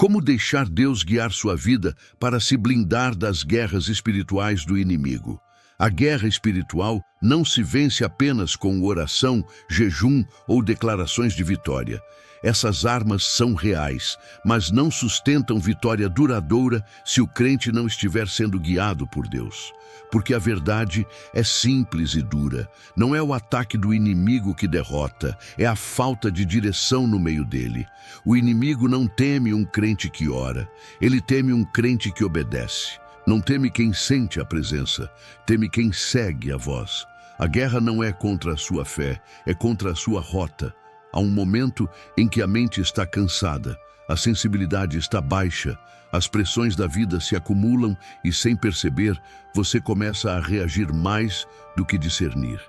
Como deixar Deus guiar sua vida para se blindar das guerras espirituais do inimigo? A guerra espiritual não se vence apenas com oração, jejum ou declarações de vitória. Essas armas são reais, mas não sustentam vitória duradoura se o crente não estiver sendo guiado por Deus. Porque a verdade é simples e dura. Não é o ataque do inimigo que derrota, é a falta de direção no meio dele. O inimigo não teme um crente que ora, ele teme um crente que obedece. Não teme quem sente a presença, teme quem segue a voz. A guerra não é contra a sua fé, é contra a sua rota. Há um momento em que a mente está cansada, a sensibilidade está baixa, as pressões da vida se acumulam e, sem perceber, você começa a reagir mais do que discernir.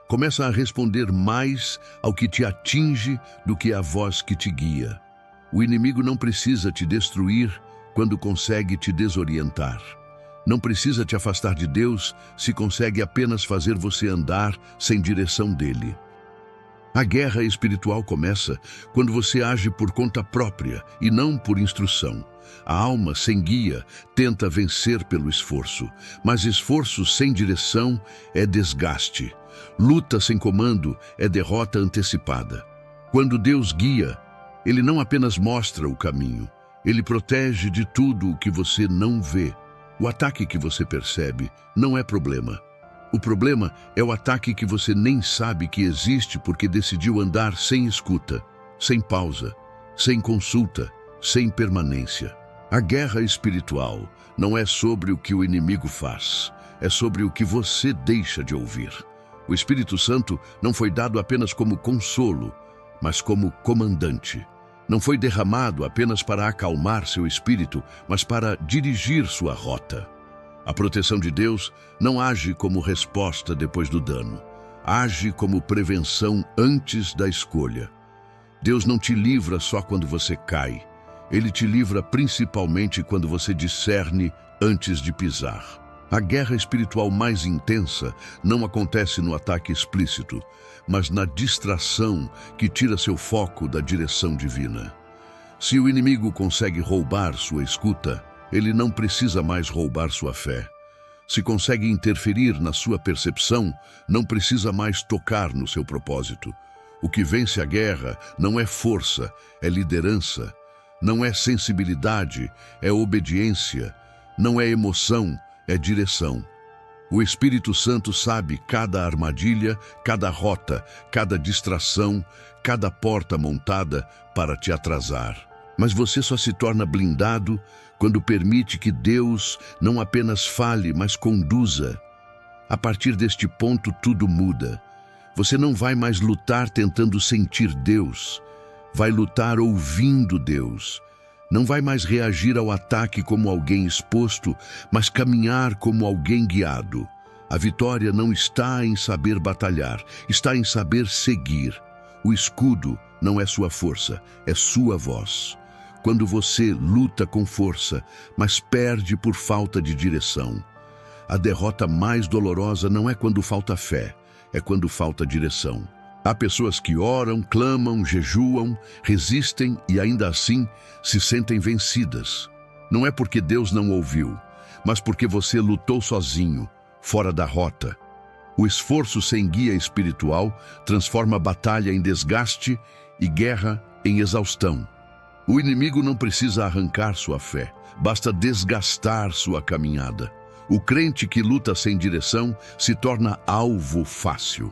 Começa a responder mais ao que te atinge do que à voz que te guia. O inimigo não precisa te destruir quando consegue te desorientar. Não precisa te afastar de Deus se consegue apenas fazer você andar sem direção dele. A guerra espiritual começa quando você age por conta própria e não por instrução. A alma sem guia tenta vencer pelo esforço, mas esforço sem direção é desgaste. Luta sem comando é derrota antecipada. Quando Deus guia, Ele não apenas mostra o caminho, Ele protege de tudo o que você não vê. O ataque que você percebe não é problema. O problema é o ataque que você nem sabe que existe porque decidiu andar sem escuta, sem pausa, sem consulta, sem permanência. A guerra espiritual não é sobre o que o inimigo faz, é sobre o que você deixa de ouvir. O Espírito Santo não foi dado apenas como consolo, mas como comandante. Não foi derramado apenas para acalmar seu espírito, mas para dirigir sua rota. A proteção de Deus não age como resposta depois do dano. Age como prevenção antes da escolha. Deus não te livra só quando você cai. Ele te livra principalmente quando você discerne antes de pisar. A guerra espiritual mais intensa não acontece no ataque explícito, mas na distração que tira seu foco da direção divina. Se o inimigo consegue roubar sua escuta, ele não precisa mais roubar sua fé. Se consegue interferir na sua percepção, não precisa mais tocar no seu propósito. O que vence a guerra não é força, é liderança. Não é sensibilidade, é obediência. Não é emoção, é direção. O Espírito Santo sabe cada armadilha, cada rota, cada distração, cada porta montada para te atrasar. Mas você só se torna blindado quando permite que Deus não apenas fale, mas conduza. A partir deste ponto, tudo muda. Você não vai mais lutar tentando sentir Deus. Vai lutar ouvindo Deus. Não vai mais reagir ao ataque como alguém exposto, mas caminhar como alguém guiado. A vitória não está em saber batalhar, está em saber seguir. O escudo não é sua força, é sua voz. Quando você luta com força, mas perde por falta de direção. A derrota mais dolorosa não é quando falta fé, é quando falta direção. Há pessoas que oram, clamam, jejuam, resistem e ainda assim se sentem vencidas. Não é porque Deus não ouviu, mas porque você lutou sozinho, fora da rota. O esforço sem guia espiritual transforma a batalha em desgaste e guerra em exaustão. O inimigo não precisa arrancar sua fé, basta desgastar sua caminhada. O crente que luta sem direção se torna alvo fácil.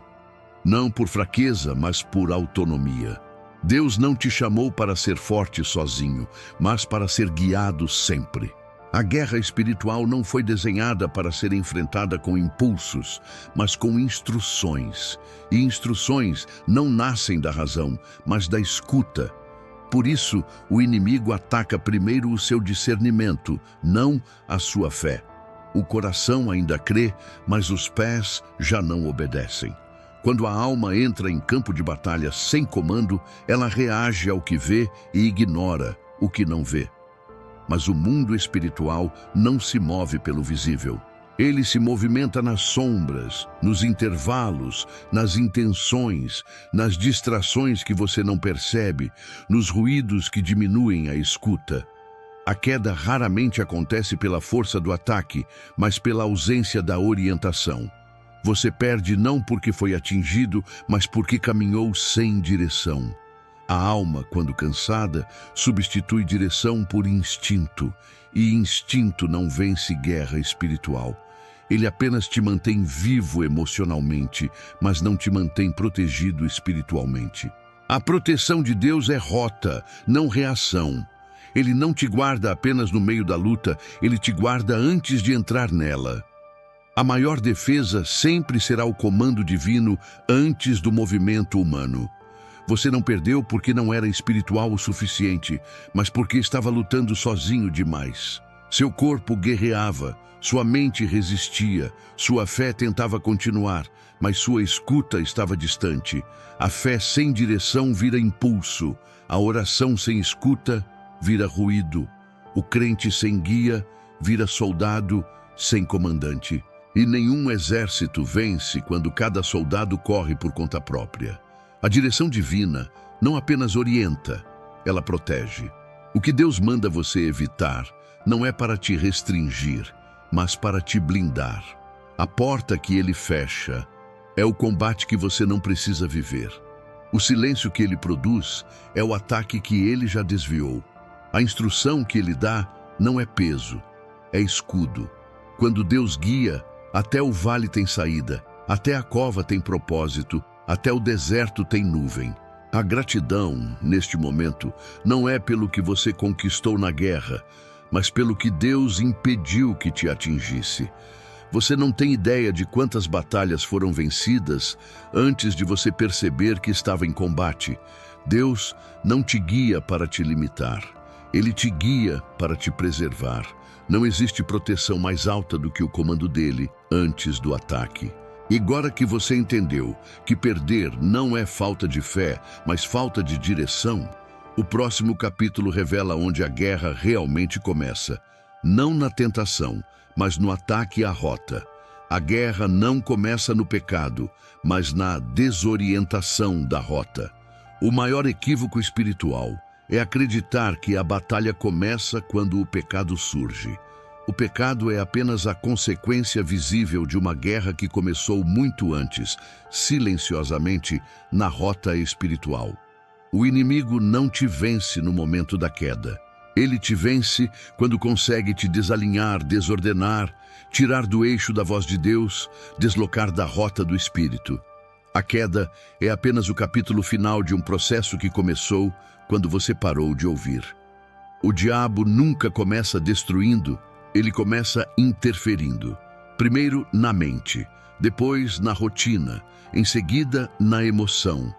Não por fraqueza, mas por autonomia. Deus não te chamou para ser forte sozinho, mas para ser guiado sempre. A guerra espiritual não foi desenhada para ser enfrentada com impulsos, mas com instruções. E instruções não nascem da razão, mas da escuta. Por isso, o inimigo ataca primeiro o seu discernimento, não a sua fé. O coração ainda crê, mas os pés já não obedecem. Quando a alma entra em campo de batalha sem comando, ela reage ao que vê e ignora o que não vê. Mas o mundo espiritual não se move pelo visível. Ele se movimenta nas sombras, nos intervalos, nas intenções, nas distrações que você não percebe, nos ruídos que diminuem a escuta. A queda raramente acontece pela força do ataque, mas pela ausência da orientação. Você perde não porque foi atingido, mas porque caminhou sem direção. A alma, quando cansada, substitui direção por instinto, e instinto não vence guerra espiritual. Ele apenas te mantém vivo emocionalmente, mas não te mantém protegido espiritualmente. A proteção de Deus é rota, não reação. Ele não te guarda apenas no meio da luta, ele te guarda antes de entrar nela. A maior defesa sempre será o comando divino antes do movimento humano. Você não perdeu porque não era espiritual o suficiente, mas porque estava lutando sozinho demais. Seu corpo guerreava, sua mente resistia, sua fé tentava continuar, mas sua escuta estava distante. A fé sem direção vira impulso, a oração sem escuta vira ruído, o crente sem guia vira soldado sem comandante. E nenhum exército vence quando cada soldado corre por conta própria. A direção divina não apenas orienta, ela protege. O que Deus manda você evitar não é para te restringir, mas para te blindar. A porta que ele fecha é o combate que você não precisa viver. O silêncio que ele produz é o ataque que ele já desviou. A instrução que ele dá não é peso, é escudo. Quando Deus guia, até o vale tem saída, até a cova tem propósito, até o deserto tem nuvem. A gratidão, neste momento, não é pelo que você conquistou na guerra, mas pelo que Deus impediu que te atingisse. Você não tem ideia de quantas batalhas foram vencidas antes de você perceber que estava em combate. Deus não te guia para te limitar. Ele te guia para te preservar. Não existe proteção mais alta do que o comando dele antes do ataque. E agora que você entendeu que perder não é falta de fé, mas falta de direção, o próximo capítulo revela onde a guerra realmente começa. Não na tentação, mas no ataque à rota. A guerra não começa no pecado, mas na desorientação da rota. O maior equívoco espiritual é acreditar que a batalha começa quando o pecado surge. O pecado é apenas a consequência visível de uma guerra que começou muito antes, silenciosamente, na rota espiritual. O inimigo não te vence no momento da queda. Ele te vence quando consegue te desalinhar, desordenar, tirar do eixo da voz de Deus, deslocar da rota do Espírito. A queda é apenas o capítulo final de um processo que começou quando você parou de ouvir. O diabo nunca começa destruindo, ele começa interferindo. Primeiro na mente, depois na rotina, em seguida na emoção,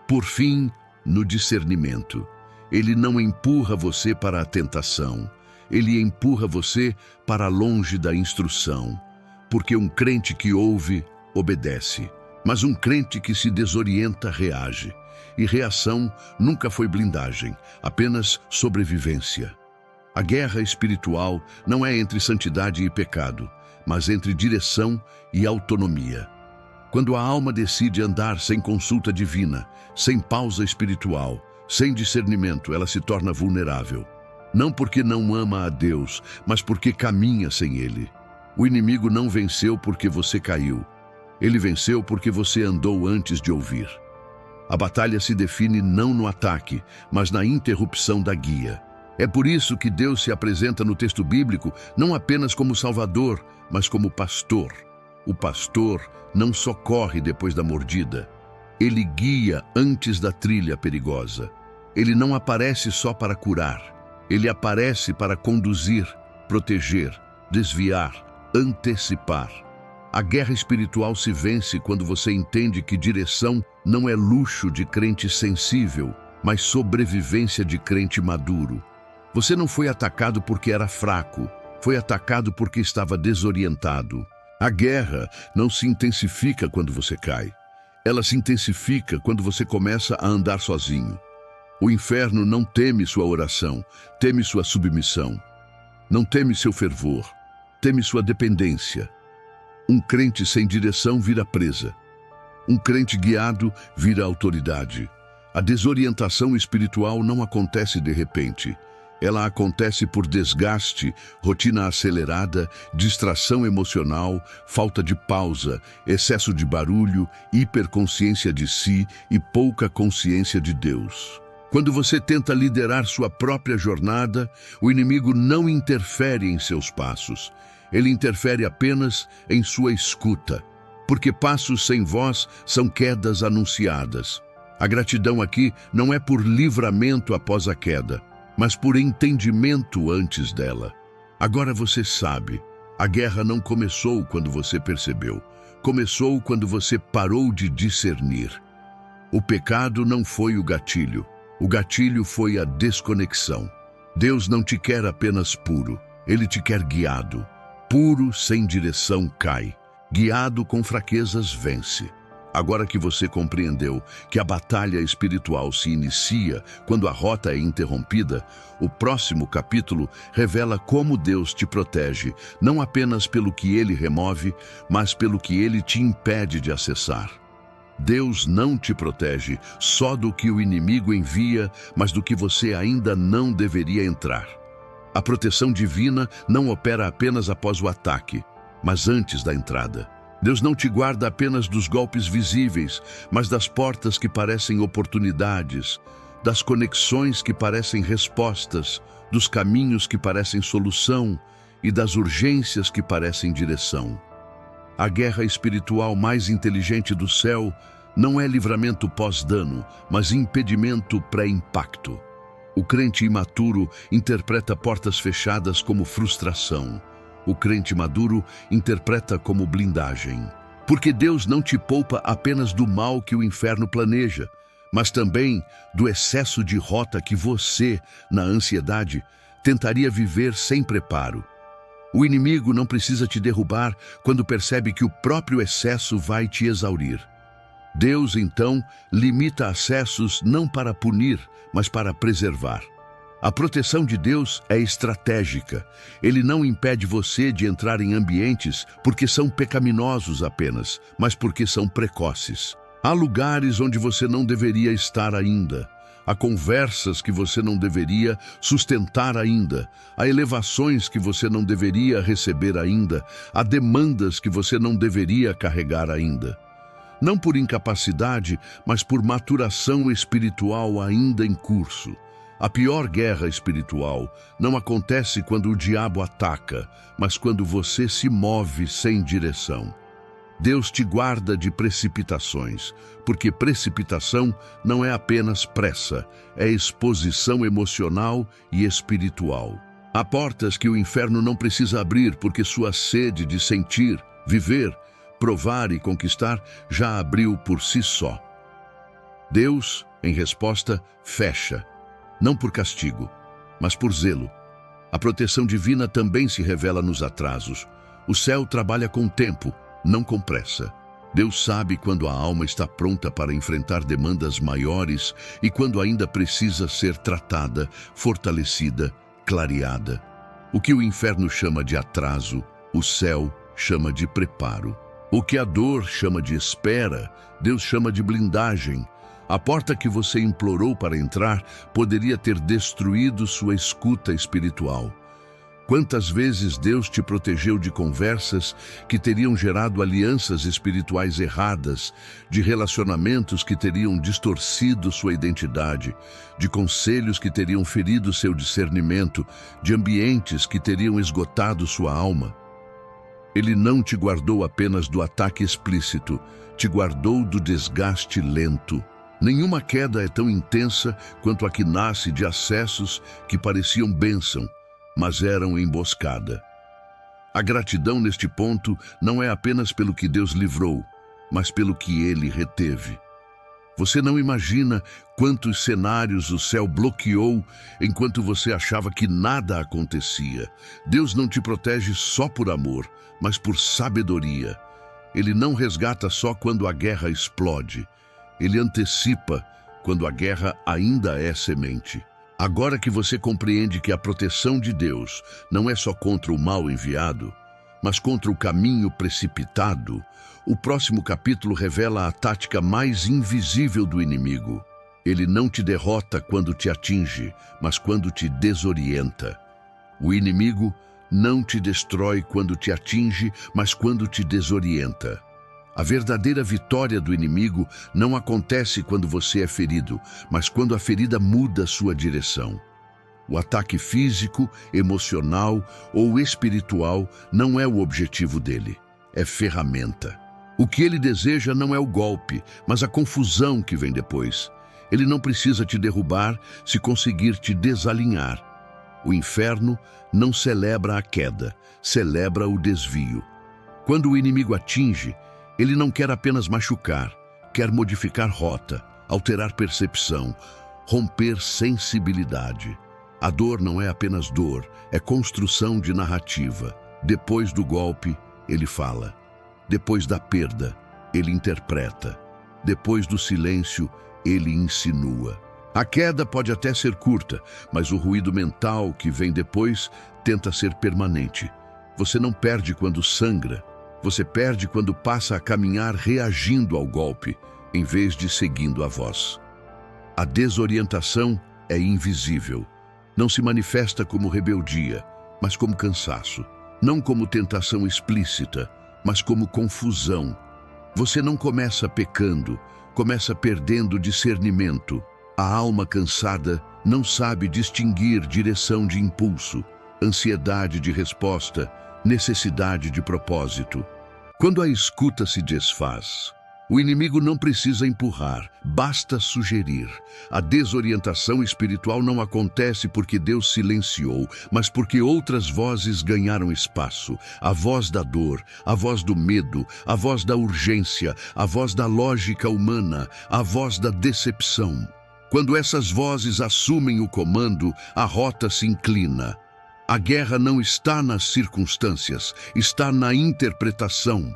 por fim no discernimento. Ele não empurra você para a tentação, ele empurra você para longe da instrução, porque um crente que ouve, obedece, mas um crente que se desorienta, reage. E reação nunca foi blindagem, apenas sobrevivência. A guerra espiritual não é entre santidade e pecado, mas entre direção e autonomia. Quando a alma decide andar sem consulta divina, sem pausa espiritual, sem discernimento, ela se torna vulnerável. Não porque não ama a Deus, mas porque caminha sem Ele. O inimigo não venceu porque você caiu. Ele venceu porque você andou antes de ouvir. A batalha se define não no ataque, mas na interrupção da guia. É por isso que Deus se apresenta no texto bíblico não apenas como Salvador, mas como pastor. O pastor não socorre depois da mordida. Ele guia antes da trilha perigosa. Ele não aparece só para curar. Ele aparece para conduzir, proteger, desviar, antecipar. A guerra espiritual se vence quando você entende que direção não é luxo de crente sensível, mas sobrevivência de crente maduro. Você não foi atacado porque era fraco, foi atacado porque estava desorientado. A guerra não se intensifica quando você cai. Ela se intensifica quando você começa a andar sozinho. O inferno não teme sua oração, teme sua submissão. Não teme seu fervor, teme sua dependência. Um crente sem direção vira presa. Um crente guiado vira autoridade. A desorientação espiritual não acontece de repente. Ela acontece por desgaste, rotina acelerada, distração emocional, falta de pausa, excesso de barulho, hiperconsciência de si e pouca consciência de Deus. Quando você tenta liderar sua própria jornada, o inimigo não interfere em seus passos. Ele interfere apenas em sua escuta, porque passos sem voz são quedas anunciadas. A gratidão aqui não é por livramento após a queda, mas por entendimento antes dela. Agora você sabe, a guerra não começou quando você percebeu. Começou quando você parou de discernir. O pecado não foi o gatilho foi a desconexão. Deus não te quer apenas puro, Ele te quer guiado. Puro sem direção cai, guiado com fraquezas vence. Agora que você compreendeu que a batalha espiritual se inicia quando a rota é interrompida, o próximo capítulo revela como Deus te protege, não apenas pelo que Ele remove, mas pelo que Ele te impede de acessar. Deus não te protege só do que o inimigo envia, mas do que você ainda não deveria entrar. A proteção divina não opera apenas após o ataque, mas antes da entrada. Deus não te guarda apenas dos golpes visíveis, mas das portas que parecem oportunidades, das conexões que parecem respostas, dos caminhos que parecem solução e das urgências que parecem direção. A guerra espiritual mais inteligente do céu não é livramento pós-dano, mas impedimento pré-impacto. O crente imaturo interpreta portas fechadas como frustração. O crente maduro interpreta como blindagem. Porque Deus não te poupa apenas do mal que o inferno planeja, mas também do excesso de rota que você, na ansiedade, tentaria viver sem preparo. O inimigo não precisa te derrubar quando percebe que o próprio excesso vai te exaurir. Deus, então, limita acessos não para punir, mas para preservar. A proteção de Deus é estratégica. Ele não impede você de entrar em ambientes porque são pecaminosos apenas, mas porque são precoces. Há lugares onde você não deveria estar ainda. Há conversas que você não deveria sustentar ainda. Há elevações que você não deveria receber ainda. Há demandas que você não deveria carregar ainda. Não por incapacidade, mas por maturação espiritual ainda em curso. A pior guerra espiritual não acontece quando o diabo ataca, mas quando você se move sem direção. Deus te guarda de precipitações, porque precipitação não é apenas pressa, é exposição emocional e espiritual. Há portas que o inferno não precisa abrir porque sua sede de sentir, viver, provar e conquistar já abriu por si só. Deus, em resposta, fecha. Não por castigo, mas por zelo. A proteção divina também se revela nos atrasos. O céu trabalha com tempo, não com pressa. Deus sabe quando a alma está pronta para enfrentar demandas maiores e quando ainda precisa ser tratada, fortalecida, clareada. O que o inferno chama de atraso, o céu chama de preparo. O que a dor chama de espera, Deus chama de blindagem. A porta que você implorou para entrar poderia ter destruído sua escuta espiritual. Quantas vezes Deus te protegeu de conversas que teriam gerado alianças espirituais erradas, de relacionamentos que teriam distorcido sua identidade, de conselhos que teriam ferido seu discernimento, de ambientes que teriam esgotado sua alma. Ele não te guardou apenas do ataque explícito, te guardou do desgaste lento. Nenhuma queda é tão intensa quanto a que nasce de acessos que pareciam bênção, mas eram emboscada. A gratidão neste ponto não é apenas pelo que Deus livrou, mas pelo que Ele reteve. Você não imagina quantos cenários o céu bloqueou enquanto você achava que nada acontecia. Deus não te protege só por amor, mas por sabedoria. Ele não resgata só quando a guerra explode. Ele antecipa quando a guerra ainda é semente. Agora que você compreende que a proteção de Deus não é só contra o mal enviado, mas contra o caminho precipitado, o próximo capítulo revela a tática mais invisível do inimigo. Ele não te derrota quando te atinge, mas quando te desorienta. O inimigo não te destrói quando te atinge, mas quando te desorienta. A verdadeira vitória do inimigo não acontece quando você é ferido, mas quando a ferida muda sua direção. O ataque físico, emocional ou espiritual não é o objetivo dele, é ferramenta. O que ele deseja não é o golpe, mas a confusão que vem depois. Ele não precisa te derrubar se conseguir te desalinhar. O inferno não celebra a queda, celebra o desvio. Quando o inimigo atinge, ele não quer apenas machucar, quer modificar rota, alterar percepção, romper sensibilidade. A dor não é apenas dor, é construção de narrativa. Depois do golpe, ele fala. Depois da perda, ele interpreta. Depois do silêncio, ele insinua. A queda pode até ser curta, mas o ruído mental que vem depois tenta ser permanente. Você não perde quando sangra, você perde quando passa a caminhar reagindo ao golpe, em vez de seguindo a voz. A desorientação é invisível. Não se manifesta como rebeldia, mas como cansaço. Não como tentação explícita, mas como confusão. Você não começa pecando, começa perdendo discernimento. A alma cansada não sabe distinguir direção de impulso, ansiedade de resposta, necessidade de propósito. Quando a escuta se desfaz, o inimigo não precisa empurrar, basta sugerir. A desorientação espiritual não acontece porque Deus silenciou, mas porque outras vozes ganharam espaço. A voz da dor, a voz do medo, a voz da urgência, a voz da lógica humana, a voz da decepção. Quando essas vozes assumem o comando, a rota se inclina. A guerra não está nas circunstâncias, está na interpretação.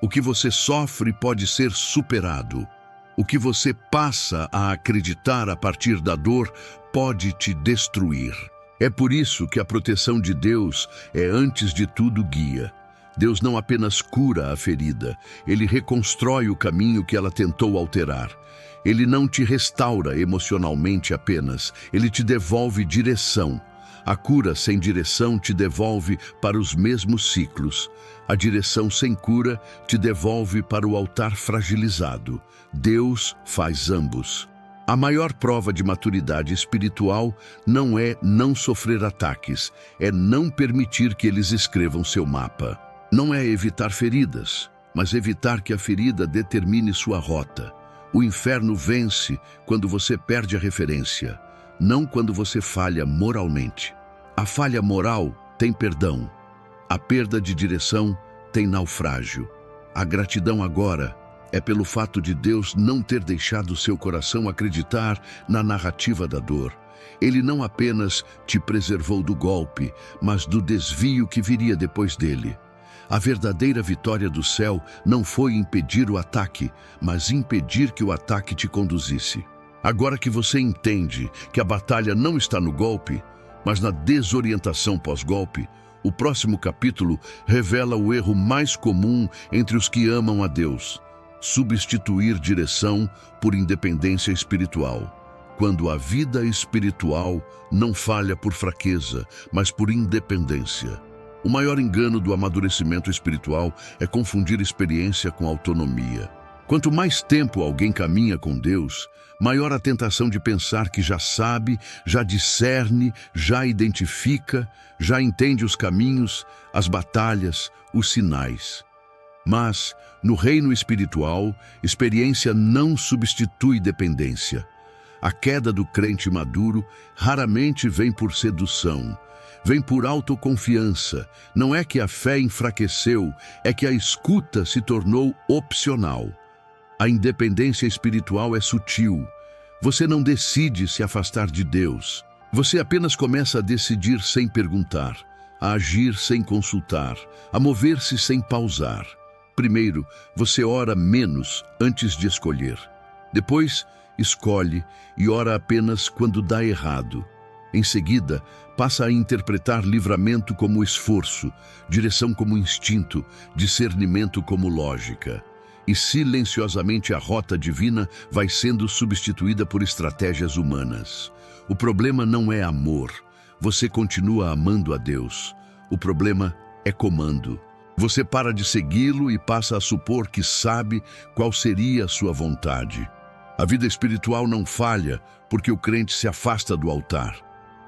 O que você sofre pode ser superado. O que você passa a acreditar a partir da dor pode te destruir. É por isso que a proteção de Deus é, antes de tudo, guia. Deus não apenas cura a ferida, Ele reconstrói o caminho que ela tentou alterar. Ele não te restaura emocionalmente apenas, Ele te devolve direção. A cura sem direção te devolve para os mesmos ciclos. A direção sem cura te devolve para o altar fragilizado. Deus faz ambos. A maior prova de maturidade espiritual não é não sofrer ataques, é não permitir que eles escrevam seu mapa. Não é evitar feridas, mas evitar que a ferida determine sua rota. O inferno vence quando você perde a referência, não quando você falha moralmente. A falha moral tem perdão. A perda de direção tem naufrágio. A gratidão agora é pelo fato de Deus não ter deixado seu coração acreditar na narrativa da dor. Ele não apenas te preservou do golpe, mas do desvio que viria depois dele. A verdadeira vitória do céu não foi impedir o ataque, mas impedir que o ataque te conduzisse. Agora que você entende que a batalha não está no golpe, mas na desorientação pós-golpe, o próximo capítulo revela o erro mais comum entre os que amam a Deus: substituir direção por independência espiritual. Quando a vida espiritual não falha por fraqueza, mas por independência. O maior engano do amadurecimento espiritual é confundir experiência com autonomia. Quanto mais tempo alguém caminha com Deus, maior a tentação de pensar que já sabe, já discerne, já identifica, já entende os caminhos, as batalhas, os sinais. Mas, no reino espiritual, experiência não substitui dependência. A queda do crente maduro raramente vem por sedução, vem por autoconfiança. Não é que a fé enfraqueceu, é que a escuta se tornou opcional. A independência espiritual é sutil. Você não decide se afastar de Deus. Você apenas começa a decidir sem perguntar, a agir sem consultar, a mover-se sem pausar. Primeiro, você ora menos antes de escolher. Depois, escolhe e ora apenas quando dá errado. Em seguida, passa a interpretar livramento como esforço, direção como instinto, discernimento como lógica. e silenciosamente a rota divina vai sendo substituída por estratégias humanas. O problema não é amor. Você continua amando a Deus. O problema é comando. Você para de segui-lo e passa a supor que sabe qual seria a sua vontade. A vida espiritual não falha porque o crente se afasta do altar.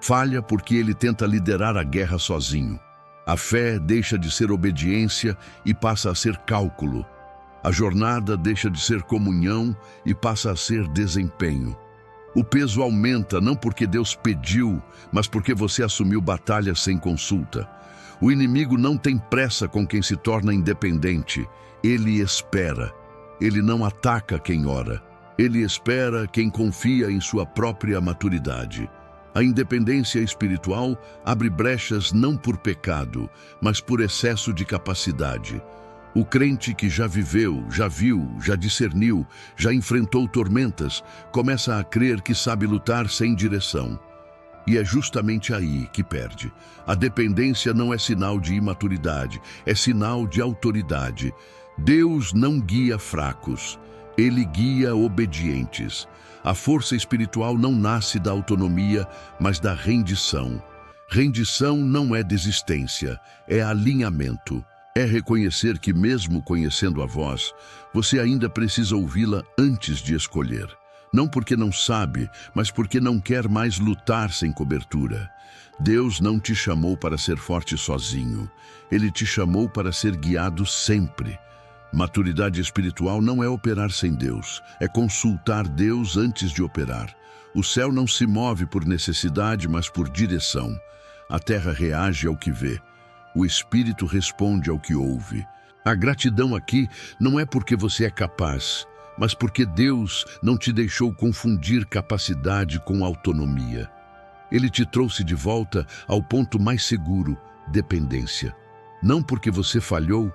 Falha porque ele tenta liderar a guerra sozinho. A fé deixa de ser obediência e passa a ser cálculo. A jornada deixa de ser comunhão e passa a ser desempenho. O peso aumenta não porque Deus pediu, mas porque você assumiu batalhas sem consulta. O inimigo não tem pressa com quem se torna independente. Ele espera. Ele não ataca quem ora. Ele espera quem confia em sua própria maturidade. A independência espiritual abre brechas não por pecado, mas por excesso de capacidade. O crente que já viveu, já viu, já discerniu, já enfrentou tormentas, começa a crer que sabe lutar sem direção. E é justamente aí que perde. A dependência não é sinal de imaturidade, é sinal de autoridade. Deus não guia fracos, Ele guia obedientes. A força espiritual não nasce da autonomia, mas da rendição. Rendição não é desistência, é alinhamento. É reconhecer que mesmo conhecendo a voz, você ainda precisa ouvi-la antes de escolher. Não porque não sabe, mas porque não quer mais lutar sem cobertura. Deus não te chamou para ser forte sozinho. Ele te chamou para ser guiado sempre. Maturidade espiritual não é operar sem Deus, é consultar Deus antes de operar. O céu não se move por necessidade, mas por direção. A terra reage ao que vê. O Espírito responde ao que ouve. A gratidão aqui não é porque você é capaz, mas porque Deus não te deixou confundir capacidade com autonomia. Ele te trouxe de volta ao ponto mais seguro, dependência. Não porque você falhou,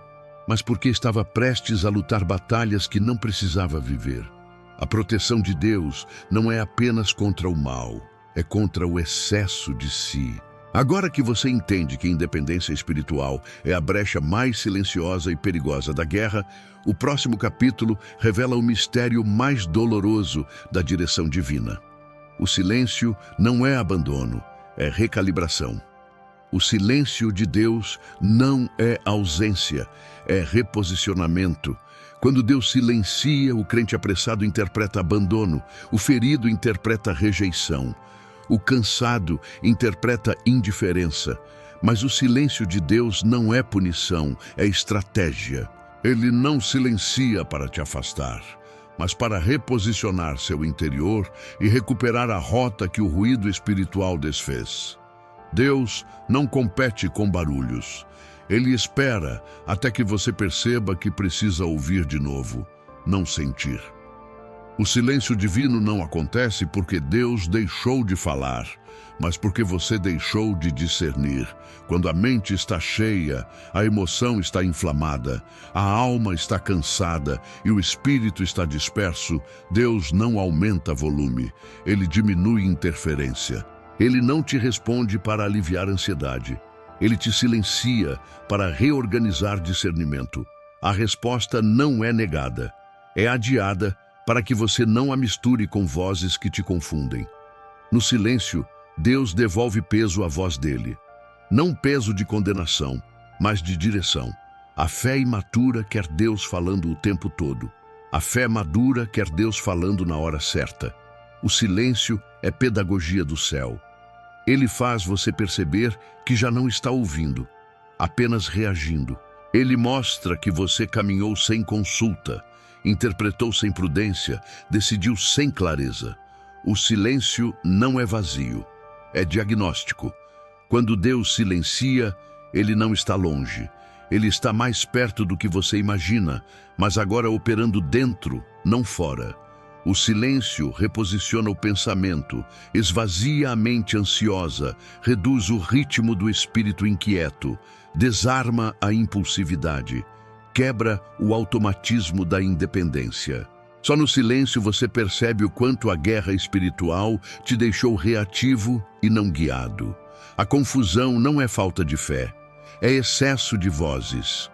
mas porque estava prestes a lutar batalhas que não precisava viver. A proteção de Deus não é apenas contra o mal, é contra o excesso de si. Agora que você entende que a independência espiritual é a brecha mais silenciosa e perigosa da guerra, o próximo capítulo revela o mistério mais doloroso da direção divina. O silêncio não é abandono, é recalibração. O silêncio de Deus não é ausência, é reposicionamento. Quando Deus silencia, o crente apressado interpreta abandono, o ferido interpreta rejeição. O cansado interpreta indiferença, mas o silêncio de Deus não é punição, é estratégia. Ele não silencia para te afastar, mas para reposicionar seu interior e recuperar a rota que o ruído espiritual desfez. Deus não compete com barulhos. Ele espera até que você perceba que precisa ouvir de novo, não sentir. O silêncio divino não acontece porque Deus deixou de falar, mas porque você deixou de discernir. Quando a mente está cheia, a emoção está inflamada, a alma está cansada e o espírito está disperso, Deus não aumenta volume, Ele diminui interferência. Ele não te responde para aliviar a ansiedade. Ele te silencia para reorganizar discernimento. A resposta não é negada, é adiada para que você não a misture com vozes que te confundem. No silêncio, Deus devolve peso à voz dele. Não peso de condenação, mas de direção. A fé imatura quer Deus falando o tempo todo. A fé madura quer Deus falando na hora certa. O silêncio é pedagogia do céu. Ele faz você perceber que já não está ouvindo, apenas reagindo. Ele mostra que você caminhou sem consulta, interpretou sem prudência, decidiu sem clareza. O silêncio não é vazio, é diagnóstico. Quando Deus silencia, Ele não está longe. Ele está mais perto do que você imagina, mas agora operando dentro, não fora. O silêncio reposiciona o pensamento, esvazia a mente ansiosa, reduz o ritmo do espírito inquieto, desarma a impulsividade, quebra o automatismo da independência. Só no silêncio você percebe o quanto a guerra espiritual te deixou reativo e não guiado. A confusão não é falta de fé, é excesso de vozes.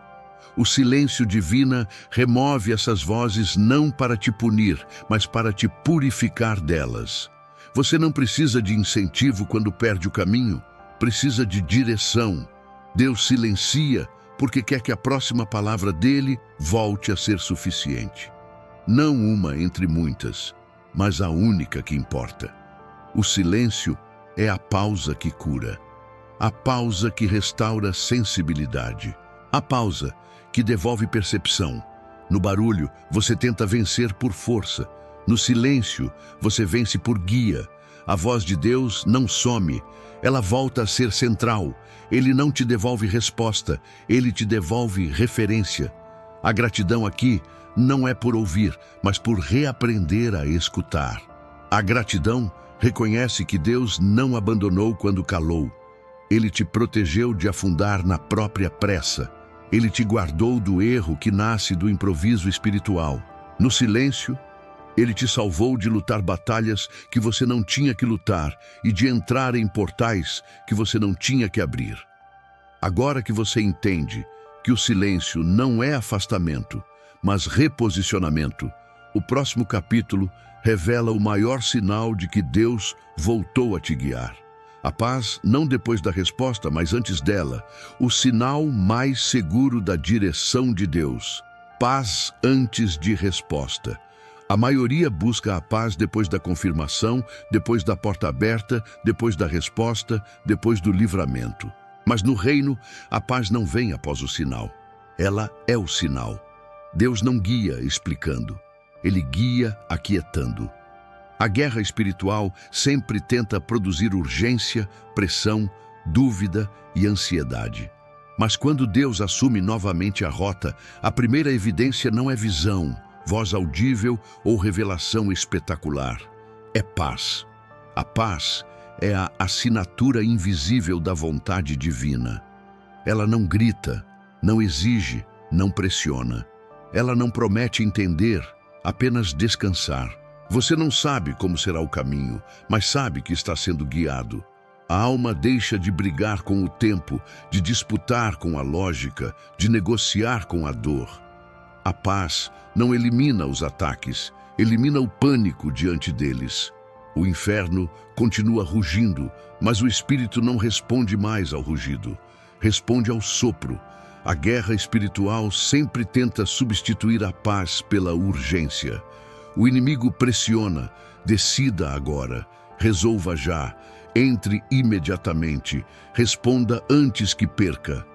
O silêncio divino remove essas vozes não para te punir, mas para te purificar delas. Você não precisa de incentivo quando perde o caminho, precisa de direção. Deus silencia porque quer que a próxima palavra dele volte a ser suficiente. Não uma entre muitas, mas a única que importa. O silêncio é a pausa que cura, a pausa que restaura sensibilidade, a pausa que devolve percepção. No barulho, você tenta vencer por força. No silêncio, você vence por guia. A voz de Deus não some, ela volta a ser central. Ele não te devolve resposta, ele te devolve referência. A gratidão aqui não é por ouvir, mas por reaprender a escutar. A gratidão reconhece que Deus não abandonou quando calou. Ele te protegeu de afundar na própria pressa. Ele te guardou do erro que nasce do improviso espiritual. No silêncio, ele te salvou de lutar batalhas que você não tinha que lutar e de entrar em portais que você não tinha que abrir. Agora que você entende que o silêncio não é afastamento, mas reposicionamento, o próximo capítulo revela o maior sinal de que Deus voltou a te guiar. A paz, não depois da resposta, mas antes dela, o sinal mais seguro da direção de Deus. Paz antes de resposta. A maioria busca a paz depois da confirmação, depois da porta aberta, depois da resposta, depois do livramento. Mas no reino, a paz não vem após o sinal. Ela é o sinal. Deus não guia explicando, ele guia aquietando. A guerra espiritual sempre tenta produzir urgência, pressão, dúvida e ansiedade. Mas quando Deus assume novamente a rota, a primeira evidência não é visão, voz audível ou revelação espetacular. É paz. A paz é a assinatura invisível da vontade divina. Ela não grita, não exige, não pressiona. Ela não promete entender, apenas descansar. Você não sabe como será o caminho, mas sabe que está sendo guiado. A alma deixa de brigar com o tempo, de disputar com a lógica, de negociar com a dor. A paz não elimina os ataques, elimina o pânico diante deles. O inferno continua rugindo, mas o espírito não responde mais ao rugido, responde ao sopro. A guerra espiritual sempre tenta substituir a paz pela urgência. O inimigo pressiona, decida agora, resolva já, entre imediatamente, responda antes que perca.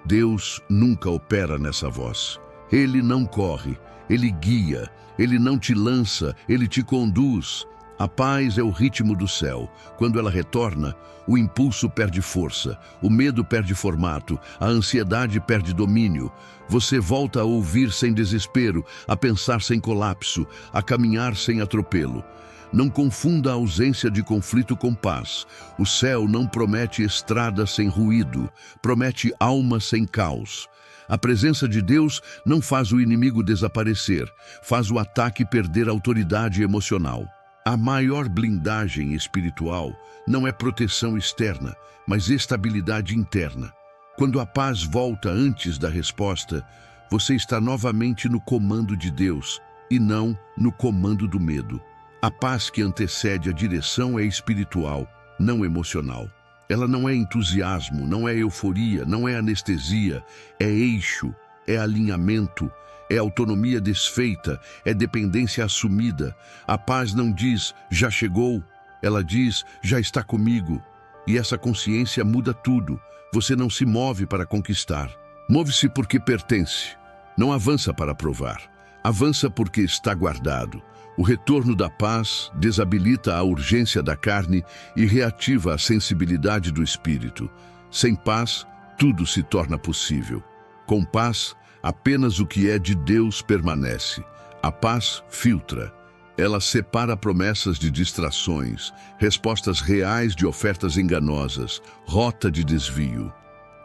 Deus nunca opera nessa voz. Ele não corre, ele guia, ele não te lança, ele te conduz. A paz é o ritmo do céu. Quando ela retorna, o impulso perde força, o medo perde formato, a ansiedade perde domínio. Você volta a ouvir sem desespero, a pensar sem colapso, a caminhar sem atropelo. Não confunda a ausência de conflito com paz. O céu não promete estrada sem ruído, promete alma sem caos. A presença de Deus não faz o inimigo desaparecer, faz o ataque perder autoridade emocional. A maior blindagem espiritual não é proteção externa, mas estabilidade interna. Quando a paz volta antes da resposta, você está novamente no comando de Deus e não no comando do medo. A paz que antecede a direção é espiritual, não emocional. Ela não é entusiasmo, não é euforia, não é anestesia, é eixo, é alinhamento, é autonomia desfeita, é dependência assumida. A paz não diz, já chegou, ela diz, já está comigo. E essa consciência muda tudo. Você não se move para conquistar. Move-se porque pertence. Não avança para provar. Avança porque está guardado. O retorno da paz desabilita a urgência da carne e reativa a sensibilidade do espírito. Sem paz, tudo se torna possível. Com paz, apenas o que é de Deus permanece. A paz filtra. Ela separa promessas de distrações, respostas reais de ofertas enganosas, rota de desvio.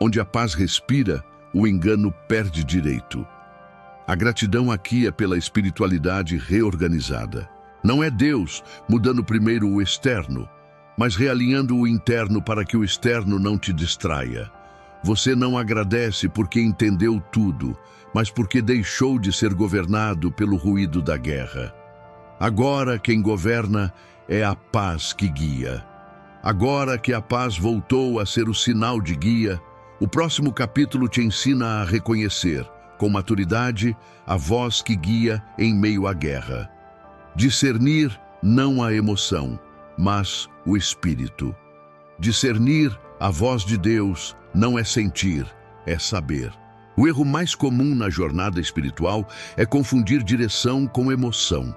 Onde a paz respira, o engano perde direito. A gratidão aqui é pela espiritualidade reorganizada. Não é Deus mudando primeiro o externo, mas realinhando o interno para que o externo não te distraia. Você não agradece porque entendeu tudo, mas porque deixou de ser governado pelo ruído da guerra. Agora quem governa é a paz que guia. Agora que a paz voltou a ser o sinal de guia, o próximo capítulo te ensina a reconhecer, com maturidade, a voz que guia em meio à guerra. Discernir não a emoção, mas o espírito. Discernir a voz de Deus não é sentir, é saber. O erro mais comum na jornada espiritual é confundir direção com emoção.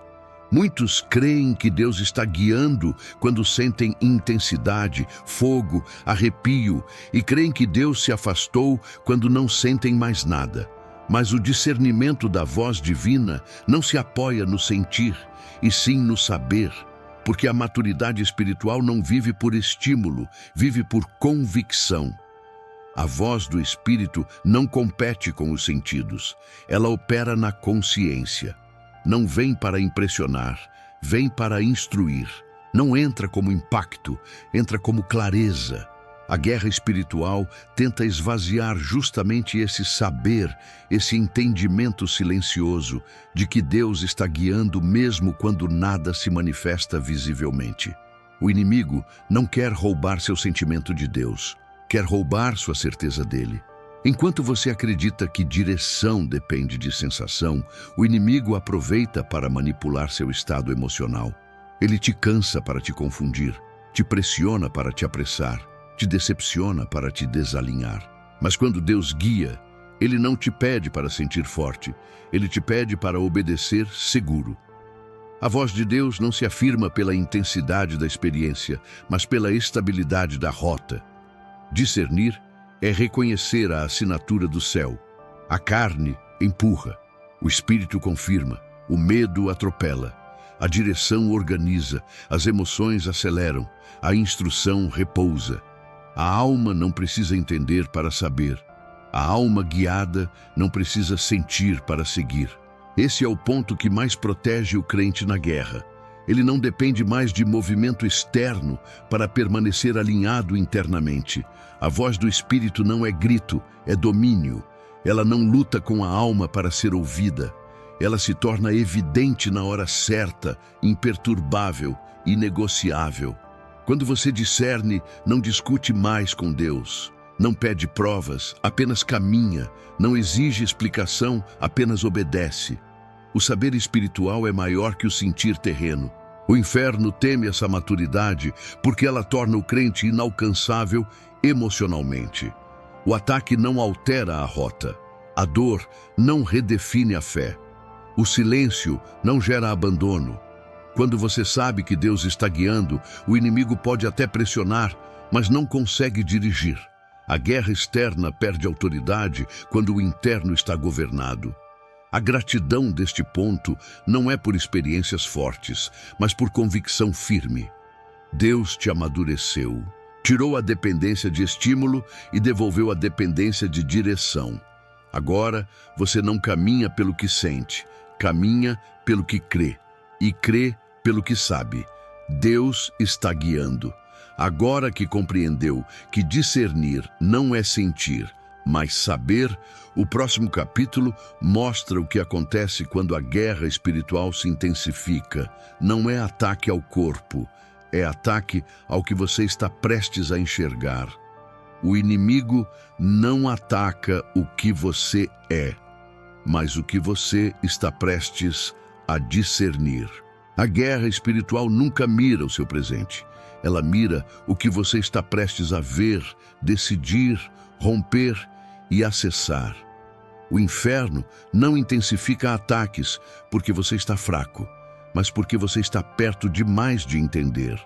Muitos creem que Deus está guiando quando sentem intensidade, fogo, arrepio, e creem que Deus se afastou quando não sentem mais nada. Mas o discernimento da voz divina não se apoia no sentir, e sim no saber, porque a maturidade espiritual não vive por estímulo, vive por convicção. A voz do Espírito não compete com os sentidos, ela opera na consciência. Não vem para impressionar, vem para instruir. Não entra como impacto, entra como clareza. A guerra espiritual tenta esvaziar justamente esse saber, esse entendimento silencioso de que Deus está guiando mesmo quando nada se manifesta visivelmente. O inimigo não quer roubar seu sentimento de Deus, quer roubar sua certeza dele. Enquanto você acredita que direção depende de sensação, o inimigo aproveita para manipular seu estado emocional. Ele te cansa para te confundir, te pressiona para te apressar, te decepciona para te desalinhar. Mas quando Deus guia, Ele não te pede para sentir forte, Ele te pede para obedecer seguro. A voz de Deus não se afirma pela intensidade da experiência, mas pela estabilidade da rota. Discernir é reconhecer a assinatura do céu. A carne empurra, o espírito confirma, o medo atropela, a direção organiza, as emoções aceleram, a instrução repousa. A alma não precisa entender para saber. A alma guiada não precisa sentir para seguir. Esse é o ponto que mais protege o crente na guerra. Ele não depende mais de movimento externo para permanecer alinhado internamente. A voz do Espírito não é grito, é domínio. Ela não luta com a alma para ser ouvida. Ela se torna evidente na hora certa, imperturbável, inegociável. Quando você discerne, não discute mais com Deus. Não pede provas, apenas caminha. Não exige explicação, apenas obedece. O saber espiritual é maior que o sentir terreno. O inferno teme essa maturidade porque ela torna o crente inalcançável emocionalmente. O ataque não altera a rota. A dor não redefine a fé. O silêncio não gera abandono. Quando você sabe que Deus está guiando, o inimigo pode até pressionar, mas não consegue dirigir. A guerra externa perde autoridade quando o interno está governado. A gratidão deste ponto não é por experiências fortes, mas por convicção firme. Deus te amadureceu, tirou a dependência de estímulo e devolveu a dependência de direção. Agora, você não caminha pelo que sente, caminha pelo que crê, e crê pelo que sabe. Deus está guiando. Agora que compreendeu que discernir não é sentir, mas saber, o próximo capítulo mostra o que acontece quando a guerra espiritual se intensifica. Não é ataque ao corpo, é ataque ao que você está prestes a enxergar. O inimigo não ataca o que você é, mas o que você está prestes a discernir. A guerra espiritual nunca mira o seu presente. Ela mira o que você está prestes a ver, decidir, romper e acessar. O inferno não intensifica ataques porque você está fraco, mas porque você está perto demais de entender.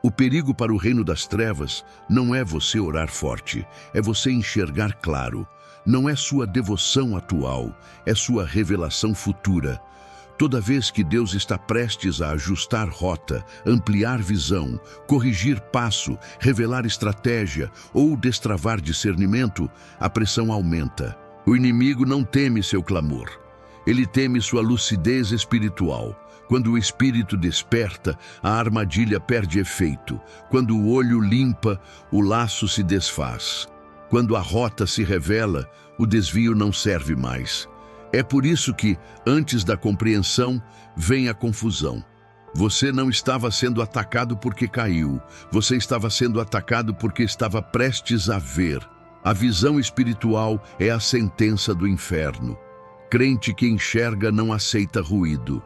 O perigo para o reino das trevas não é você orar forte, é você enxergar claro. Não é sua devoção atual, é sua revelação futura. Toda vez que Deus está prestes a ajustar rota, ampliar visão, corrigir passo, revelar estratégia ou destravar discernimento, a pressão aumenta. O inimigo não teme seu clamor. Ele teme sua lucidez espiritual. Quando o espírito desperta, a armadilha perde efeito. Quando o olho limpa, o laço se desfaz. Quando a rota se revela, o desvio não serve mais. É por isso que, antes da compreensão, vem a confusão. Você não estava sendo atacado porque caiu. Você estava sendo atacado porque estava prestes a ver. A visão espiritual é a sentença do inferno. Crente que enxerga não aceita ruído.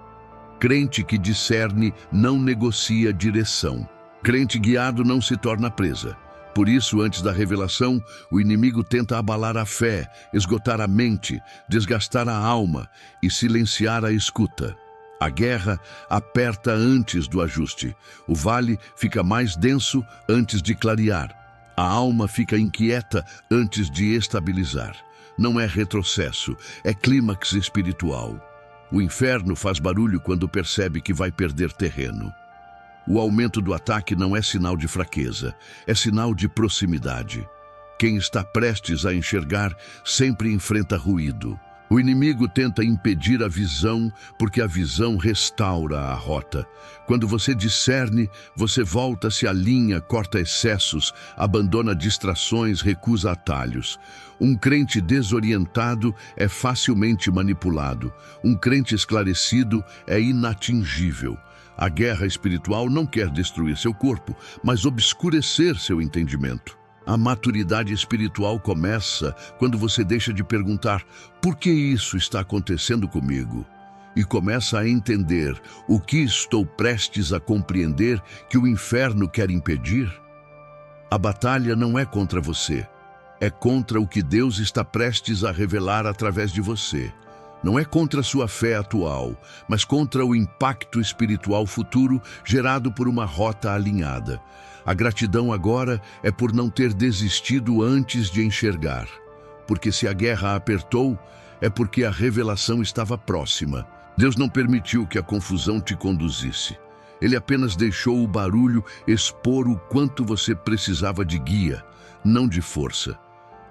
Crente que discerne não negocia direção. Crente guiado não se torna presa. Por isso, antes da revelação, o inimigo tenta abalar a fé, esgotar a mente, desgastar a alma e silenciar a escuta. A guerra aperta antes do ajuste. O vale fica mais denso antes de clarear. A alma fica inquieta antes de estabilizar. Não é retrocesso, é clímax espiritual. O inferno faz barulho quando percebe que vai perder terreno. O aumento do ataque não é sinal de fraqueza, é sinal de proximidade. Quem está prestes a enxergar sempre enfrenta ruído. O inimigo tenta impedir a visão, porque a visão restaura a rota. Quando você discerne, você volta, se alinha, corta excessos, abandona distrações, recusa atalhos. Um crente desorientado é facilmente manipulado. Um crente esclarecido é inatingível. A guerra espiritual não quer destruir seu corpo, mas obscurecer seu entendimento. A maturidade espiritual começa quando você deixa de perguntar por que isso está acontecendo comigo e começa a entender o que estou prestes a compreender que o inferno quer impedir. A batalha não é contra você, é contra o que Deus está prestes a revelar através de você. Não é contra sua fé atual, mas contra o impacto espiritual futuro gerado por uma rota alinhada. A gratidão agora é por não ter desistido antes de enxergar. Porque se a guerra apertou, é porque a revelação estava próxima. Deus não permitiu que a confusão te conduzisse. Ele apenas deixou o barulho expor o quanto você precisava de guia, não de força.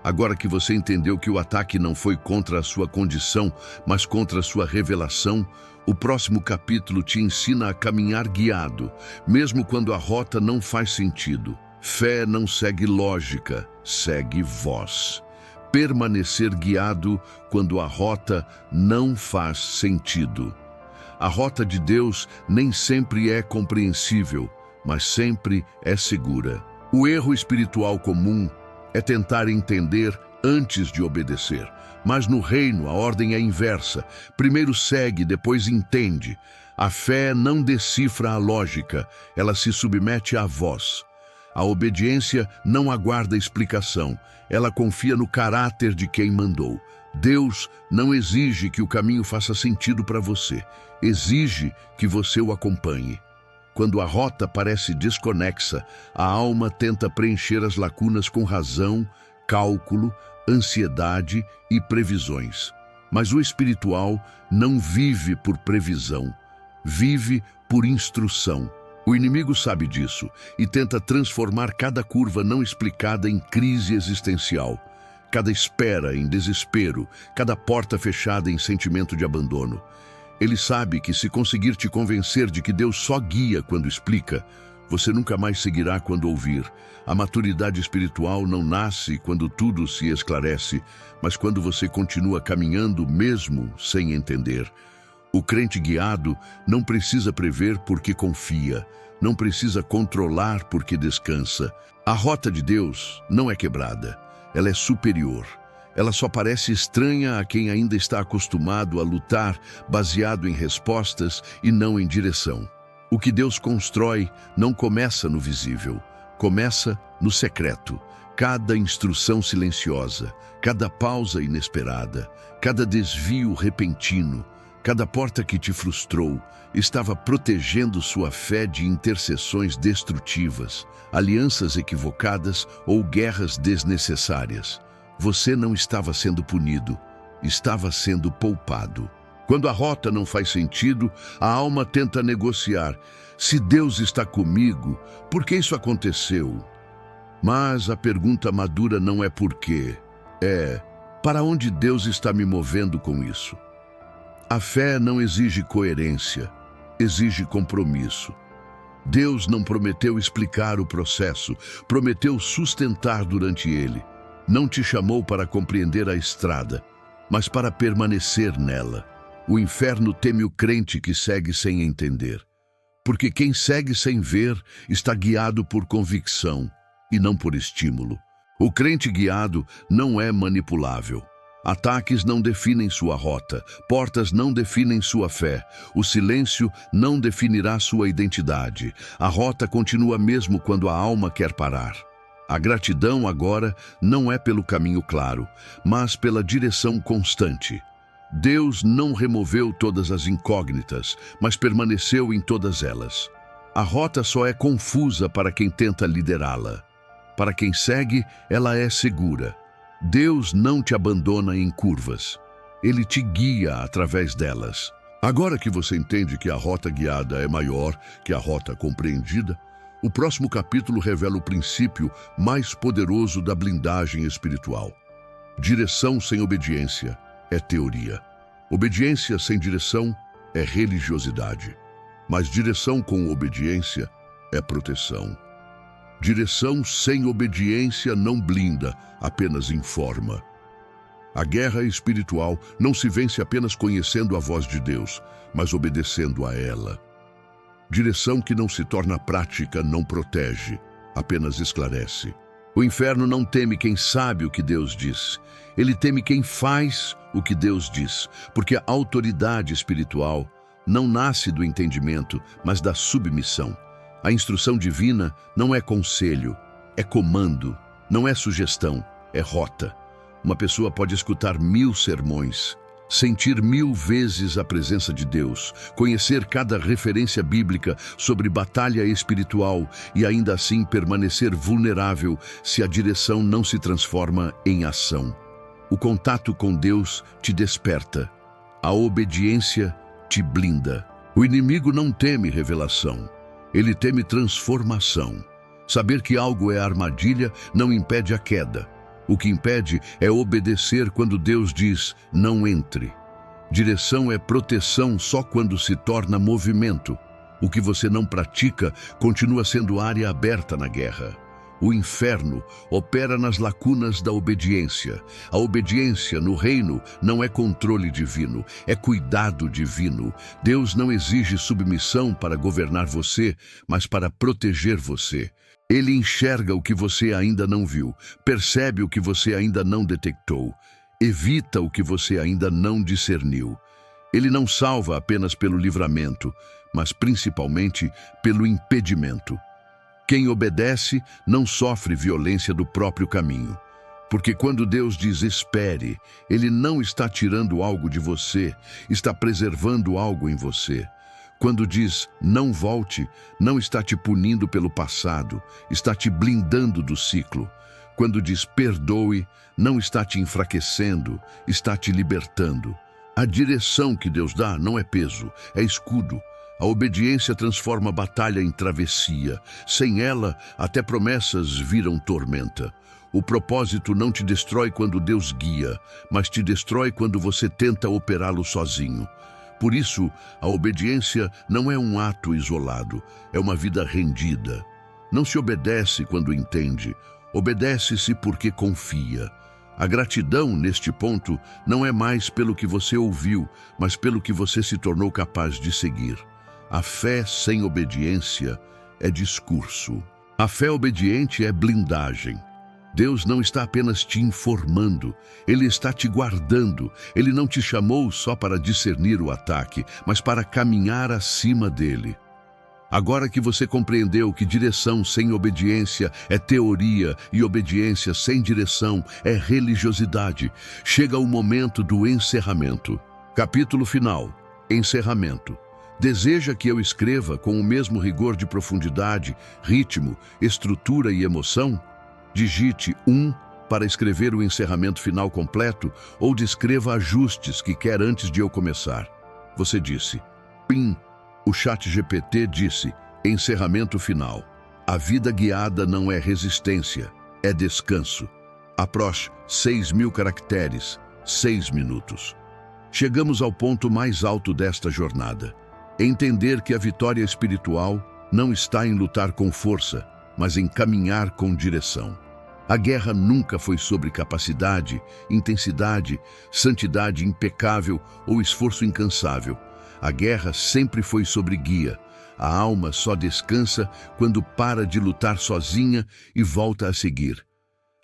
Agora que você entendeu que o ataque não foi contra a sua condição, mas contra a sua revelação, o próximo capítulo te ensina a caminhar guiado, mesmo quando a rota não faz sentido. Fé não segue lógica, segue voz. Permanecer guiado quando a rota não faz sentido. A rota de Deus nem sempre é compreensível, mas sempre é segura. O erro espiritual comum é tentar entender antes de obedecer. Mas no reino a ordem é inversa. Primeiro segue, depois entende. A fé não decifra a lógica, ela se submete à voz. A obediência não aguarda explicação, ela confia no caráter de quem mandou. Deus não exige que o caminho faça sentido para você, exige que você o acompanhe. Quando a rota parece desconexa, a alma tenta preencher as lacunas com razão, cálculo, ansiedade e previsões. Mas o espiritual não vive por previsão, vive por instrução. O inimigo sabe disso e tenta transformar cada curva não explicada em crise existencial, cada espera em desespero, cada porta fechada em sentimento de abandono. Ele sabe que se conseguir te convencer de que Deus só guia quando explica, você nunca mais seguirá quando ouvir. A maturidade espiritual não nasce quando tudo se esclarece, mas quando você continua caminhando mesmo sem entender. O crente guiado não precisa prever porque confia, não precisa controlar porque descansa. A rota de Deus não é quebrada, ela é superior. Ela só parece estranha a quem ainda está acostumado a lutar baseado em respostas e não em direção. O que Deus constrói não começa no visível, começa no secreto. Cada instrução silenciosa, cada pausa inesperada, cada desvio repentino, cada porta que te frustrou, estava protegendo sua fé de intercessões destrutivas, alianças equivocadas ou guerras desnecessárias. Você não estava sendo punido, estava sendo poupado. Quando a rota não faz sentido, a alma tenta negociar. Se Deus está comigo, por que isso aconteceu? Mas a pergunta madura não é por quê, é para onde Deus está me movendo com isso? A fé não exige coerência, exige compromisso. Deus não prometeu explicar o processo, prometeu sustentar durante ele. não te chamou para compreender a estrada, mas para permanecer nela. O inferno teme o crente que segue sem entender, porque quem segue sem ver está guiado por convicção e não por estímulo. O crente guiado não é manipulável. Ataques não definem sua rota, portas não definem sua fé, o silêncio não definirá sua identidade. A rota continua mesmo quando a alma quer parar. A gratidão agora não é pelo caminho claro, mas pela direção constante. Deus não removeu todas as incógnitas, mas permaneceu em todas elas. A rota só é confusa para quem tenta liderá-la. Para quem segue, ela é segura. Deus não te abandona em curvas. Ele te guia através delas. Agora que você entende que a rota guiada é maior que a rota compreendida, o próximo capítulo revela o princípio mais poderoso da blindagem espiritual. Direção sem obediência é teoria. Obediência sem direção é religiosidade. Mas direção com obediência é proteção. Direção sem obediência não blinda, apenas informa. A guerra espiritual não se vence apenas conhecendo a voz de Deus, mas obedecendo a ela. Direção que não se torna prática não protege, apenas esclarece. O inferno não teme quem sabe o que Deus diz. Ele teme quem faz o que Deus diz, porque a autoridade espiritual não nasce do entendimento, mas da submissão. A instrução divina não é conselho, é comando, não é sugestão, é rota. Uma pessoa pode escutar 1000 sermões, sentir 1000 vezes a presença de Deus, conhecer cada referência bíblica sobre batalha espiritual e ainda assim permanecer vulnerável se a direção não se transforma em ação. O contato com Deus te desperta, a obediência te blinda. O inimigo não teme revelação. Ele teme transformação. Saber que algo é armadilha não impede a queda. O que impede é obedecer quando Deus diz, não entre. Direção é proteção só quando se torna movimento. O que você não pratica continua sendo área aberta na guerra. O inferno opera nas lacunas da obediência. A obediência no reino não é controle divino, é cuidado divino. Deus não exige submissão para governar você, mas para proteger você. Ele enxerga o que você ainda não viu, percebe o que você ainda não detectou, evita o que você ainda não discerniu. Ele não salva apenas pelo livramento, mas principalmente pelo impedimento. Quem obedece não sofre violência do próprio caminho. Porque quando Deus diz espere, Ele não está tirando algo de você, está preservando algo em você. Quando diz não volte, não está te punindo pelo passado, está te blindando do ciclo. Quando diz perdoe, não está te enfraquecendo, está te libertando. A direção que Deus dá não é peso, é escudo. A obediência transforma a batalha em travessia. Sem ela, até promessas viram tormenta. O propósito não te destrói quando Deus guia, mas te destrói quando você tenta operá-lo sozinho. Por isso, a obediência não é um ato isolado, é uma vida rendida. Não se obedece quando entende, obedece-se porque confia. A gratidão, neste ponto, não é mais pelo que você ouviu, mas pelo que você se tornou capaz de seguir. A fé sem obediência é discurso. A fé obediente é blindagem. Deus não está apenas te informando, Ele está te guardando. Ele não te chamou só para discernir o ataque, mas para caminhar acima dele. Agora que você compreendeu que direção sem obediência é teoria e obediência sem direção é religiosidade, chega o momento do encerramento. Capítulo final. Encerramento. Deseja que eu escreva com o mesmo rigor de profundidade, ritmo, estrutura e emoção? Digite 1 para escrever o encerramento final completo ou descreva ajustes que quer antes de eu começar. Você disse. PIN. O ChatGPT disse. Encerramento final. A vida guiada não é resistência, é descanso. Approach 6.000 caracteres, 6 minutos. Chegamos ao ponto mais alto desta jornada. Entender que a vitória espiritual não está em lutar com força, mas em caminhar com direção. A guerra nunca foi sobre capacidade, intensidade, santidade impecável ou esforço incansável. A guerra sempre foi sobre guia. A alma só descansa quando para de lutar sozinha e volta a seguir.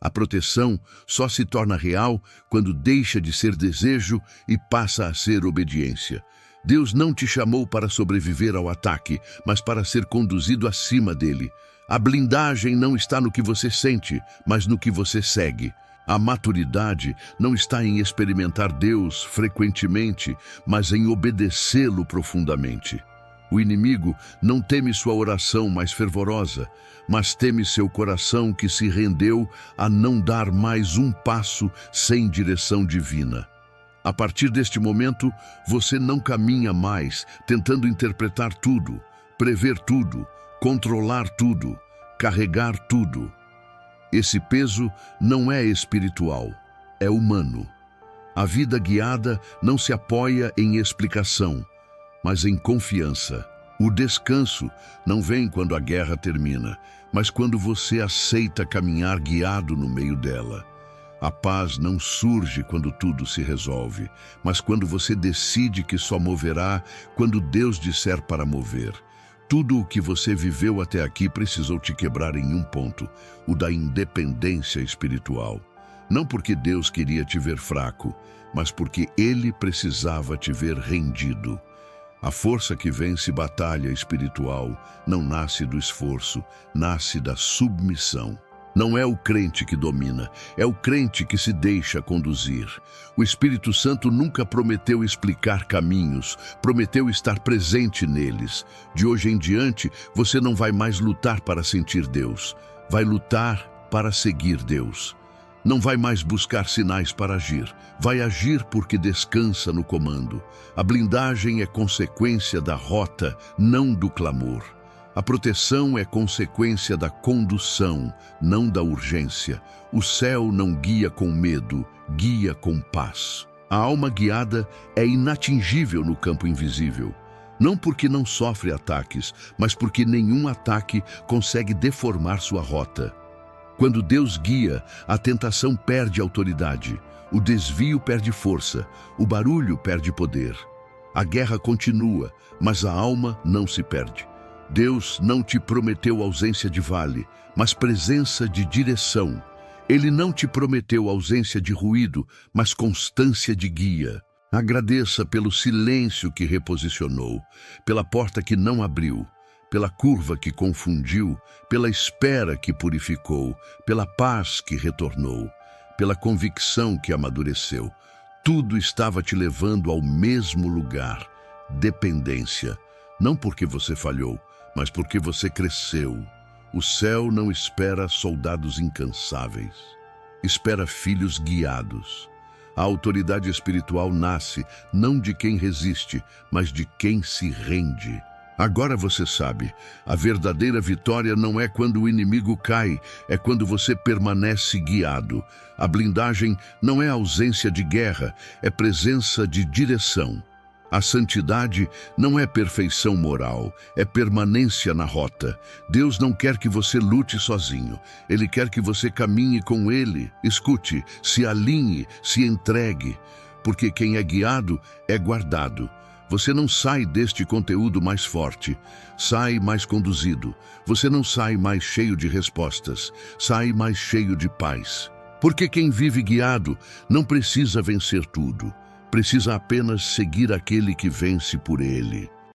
A proteção só se torna real quando deixa de ser desejo e passa a ser obediência. Deus não te chamou para sobreviver ao ataque, mas para ser conduzido acima dele. A blindagem não está no que você sente, mas no que você segue. A maturidade não está em experimentar Deus frequentemente, mas em obedecê-lo profundamente. O inimigo não teme sua oração mais fervorosa, mas teme seu coração que se rendeu a não dar mais um passo sem direção divina. A partir deste momento, você não caminha mais tentando interpretar tudo, prever tudo, controlar tudo, carregar tudo. Esse peso não é espiritual, é humano. A vida guiada não se apoia em explicação, mas em confiança. O descanso não vem quando a guerra termina, mas quando você aceita caminhar guiado no meio dela. A paz não surge quando tudo se resolve, mas quando você decide que só moverá quando Deus disser para mover. Tudo o que você viveu até aqui precisou te quebrar em um ponto, o da independência espiritual. Não porque Deus queria te ver fraco, mas porque Ele precisava te ver rendido. A força que vence batalha espiritual não nasce do esforço, nasce da submissão. Não é o crente que domina, é o crente que se deixa conduzir. O Espírito Santo nunca prometeu explicar caminhos, prometeu estar presente neles. De hoje em diante, você não vai mais lutar para sentir Deus, vai lutar para seguir Deus. Não vai mais buscar sinais para agir, vai agir porque descansa no comando. A blindagem é consequência da rota, não do clamor. A proteção é consequência da condução, não da urgência. O céu não guia com medo, guia com paz. A alma guiada é inatingível no campo invisível. Não porque não sofre ataques, mas porque nenhum ataque consegue deformar sua rota. Quando Deus guia, a tentação perde autoridade, o desvio perde força, o barulho perde poder. A guerra continua, mas a alma não se perde. Deus não te prometeu ausência de vale, mas presença de direção. Ele não te prometeu ausência de ruído, mas constância de guia. Agradeça pelo silêncio que reposicionou, pela porta que não abriu, pela curva que confundiu, pela espera que purificou, pela paz que retornou, pela convicção que amadureceu. Tudo estava te levando ao mesmo lugar, dependência. Não porque você falhou, mas porque você cresceu. O céu não espera soldados incansáveis, espera filhos guiados. A autoridade espiritual nasce não de quem resiste, mas de quem se rende. Agora você sabe, a verdadeira vitória não é quando o inimigo cai, é quando você permanece guiado. A blindagem não é ausência de guerra, é presença de direção. A santidade não é perfeição moral, é permanência na rota. Deus não quer que você lute sozinho, Ele quer que você caminhe com Ele. Escute, se alinhe, se entregue, porque quem é guiado é guardado. Você não sai deste conteúdo mais forte, sai mais conduzido. Você não sai mais cheio de respostas, sai mais cheio de paz. Porque quem vive guiado não precisa vencer tudo. Precisa apenas seguir aquele que vence por ele.